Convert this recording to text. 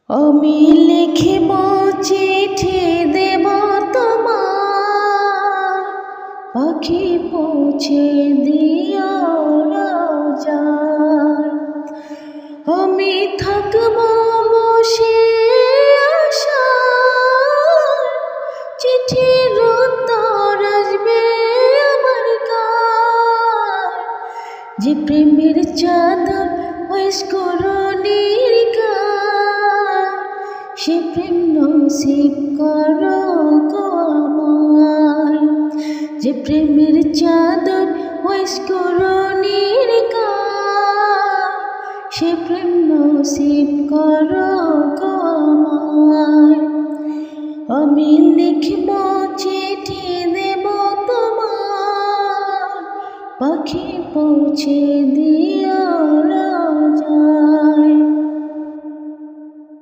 আমি লিখিব চিঠি দেব তোমার, পাখি পৌঁছে দিও রাজার। আমি থাকব বসে আশায়, চিঠির উত্তর আসবে আমার গায়। যে প্রেমের চাদর ওইস্করণীর গায়, সে প্রেম নসিব করো গো আমায়। যে প্রেমের চাদর ওইস্করণীর গায়, সে প্রেম নসিব করো গো আমায়। আমি লিখব চিঠি দেব তোমার, পাখি পৌঁছে দিও